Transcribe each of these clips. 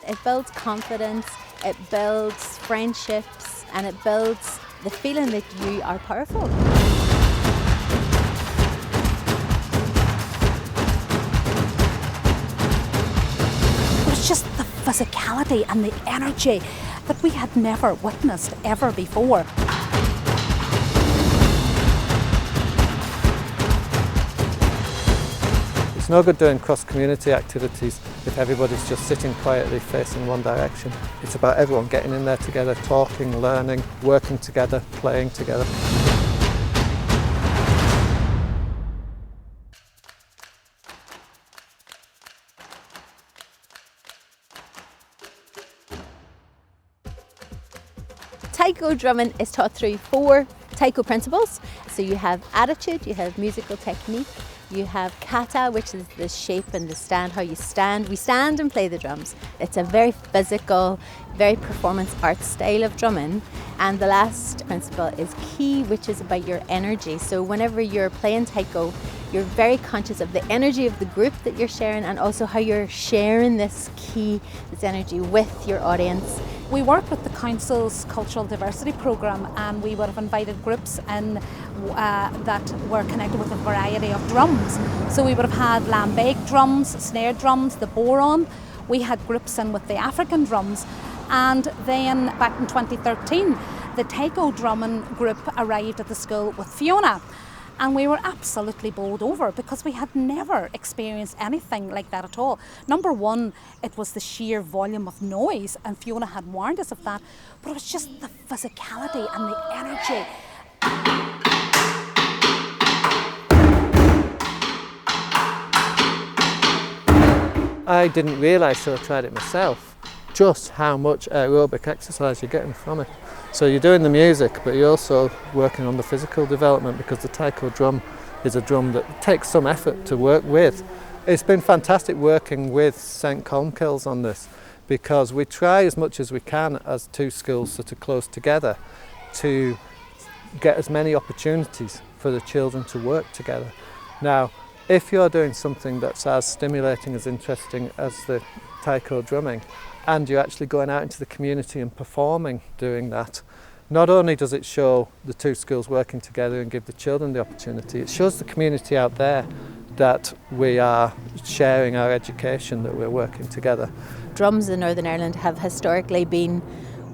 It builds confidence, it builds friendships, and it builds the feeling that you are powerful. It's just the physicality and the energy that we had never witnessed ever before. It's no good doing cross-community activities if everybody's just sitting quietly facing one direction. It's about everyone getting in there together, talking, learning, working together, playing together. Taiko drumming is taught through 4 Taiko principles. So you have attitude, you have musical technique, you have kata, which is the shape and the stand, how you stand. We stand and play the drums. It's a very physical, very performance art style of drumming. And the last principle is ki, which is about your energy. So whenever you're playing Taiko, you're very conscious of the energy of the group that you're sharing and also how you're sharing this ki, this energy with your audience. We work with the Council's Cultural Diversity Programme, and we would have invited groups in that were connected with a variety of drums. So we would have had lambeg drums, snare drums, the boron. We had groups in with the African drums. And then back in 2013, the Taiko drumming group arrived at the school with Fiona. And we were absolutely bowled over because we had never experienced anything like that at all. Number one, it was the sheer volume of noise, and Fiona had warned us of that, but it was just the physicality and the energy. I didn't realise till I tried it myself just how much aerobic exercise you're getting from it. So you're doing the music, but you're also working on the physical development because the Taiko drum is a drum that takes some effort to work with. It's been fantastic working with St Colmcille on this because we try as much as we can as 2 schools that are close together to get as many opportunities for the children to work together. Now, if you're doing something that's as stimulating, as interesting as the Taiko drumming, and you're actually going out into the community and performing doing that, not only does it show the 2 schools working together and give the children the opportunity, it shows the community out there that we are sharing our education, that we're working together. Drums in Northern Ireland have historically been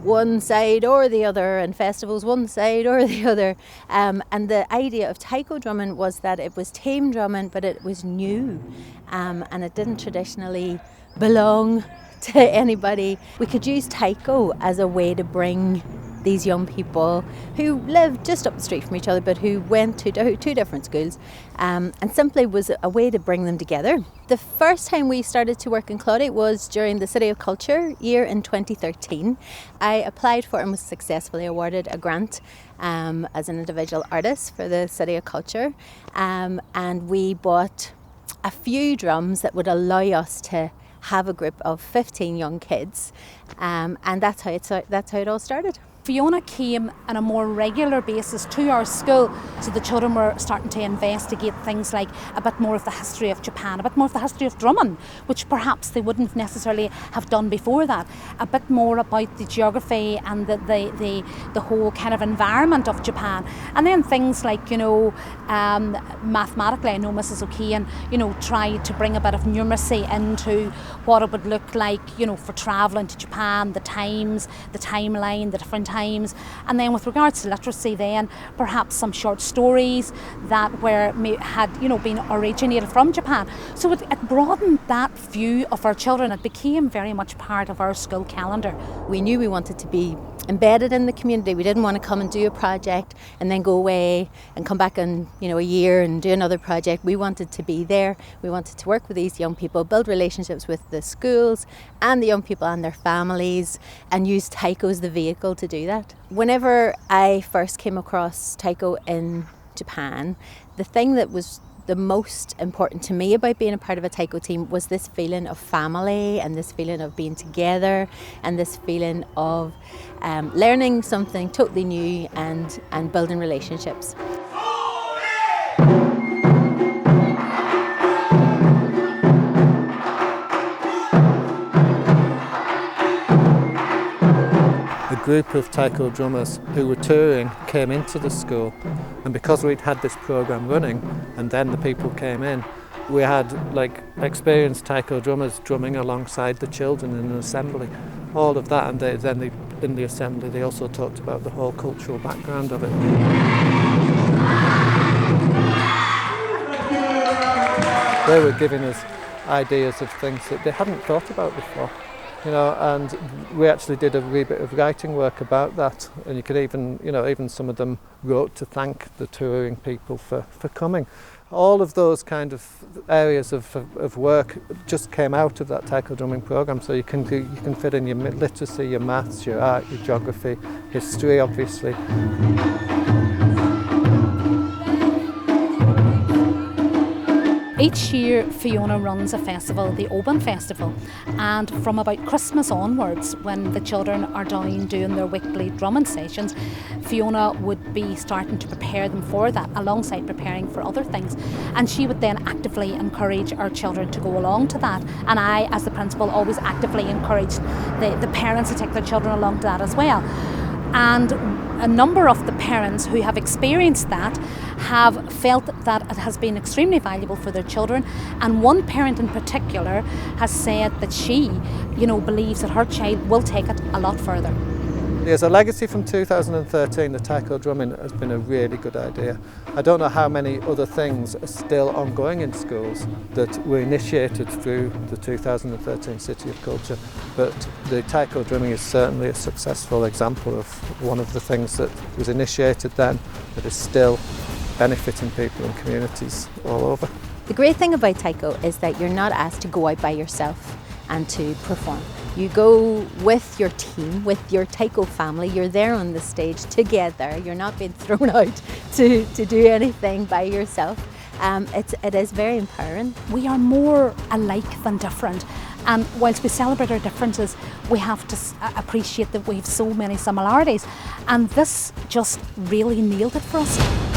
one side or the other, and festivals one side or the other. And the idea of Taiko drumming was that it was tame drumming, but it was new, and it didn't traditionally belong to anybody. We could use Taiko as a way to bring these young people who lived just up the street from each other but who went to 2 different schools, and simply was a way to bring them together. The first time we started to work in Claudy was during the City of Culture year in 2013. I applied for and was successfully awarded a grant as an individual artist for the City of Culture, and we bought a few drums that would allow us to have a group of 15 young kids, and that's how it all started. Fiona came on a more regular basis to our school, so the children were starting to investigate things like a bit more of the history of Japan, a bit more of the history of drumming, which perhaps they wouldn't necessarily have done before that, a bit more about the geography and the whole kind of environment of Japan, and then things like, mathematically, I know Mrs. O'Keehan, tried to bring a bit of numeracy into what it would look like, for travelling to Japan, the times, the timeline, the different times, and then with regards to literacy, then perhaps some short stories that had been originated from Japan. So it broadened that view of our children. It became very much part of our school calendar. We knew we wanted to be embedded in the community. We didn't want to come and do a project and then go away and come back in a year and do another project. We wanted to be there. We wanted to work with these young people, build relationships with the schools and the young people and their families, and use Taiko as the vehicle to do that. Whenever I first came across Taiko in Japan, the thing that was the most important to me about being a part of a Taiko team was this feeling of family and this feeling of being together and this feeling of learning something totally new and building relationships. group of Taiko drummers who were touring came into the school, and because we'd had this program running and then the people came in, we had like experienced Taiko drummers drumming alongside the children in an assembly, all of that, and then in the assembly they also talked about the whole cultural background of it. They were giving us ideas of things that they hadn't thought about before, and we actually did a wee bit of writing work about that, and you could even some of them wrote to thank the touring people for coming. All of those kind of areas of work just came out of that Taiko drumming program, so you can fit in your literacy, your maths, your art, your geography, history obviously. Each year Fiona runs a festival, the Obon Festival, and from about Christmas onwards, when the children are down doing their weekly drumming sessions, Fiona would be starting to prepare them for that alongside preparing for other things, and she would then actively encourage our children to go along to that, and I as the principal always actively encouraged the parents to take their children along to that as well. And a number of the parents who have experienced that have felt that it has been extremely valuable for their children, and one parent in particular has said that she, believes that her child will take it a lot further. As a legacy from 2013, the Taiko drumming has been a really good idea. I don't know how many other things are still ongoing in schools that were initiated through the 2013 City of Culture, but the Taiko drumming is certainly a successful example of one of the things that was initiated then that is still benefiting people and communities all over. The great thing about Taiko is that you're not asked to go out by yourself and to perform. You go with your team, with your Taiko family. You're there on the stage together. You're not being thrown out to do anything by yourself. It is very empowering. We are more alike than different, and whilst we celebrate our differences, we have to appreciate that we have so many similarities, and this just really nailed it for us.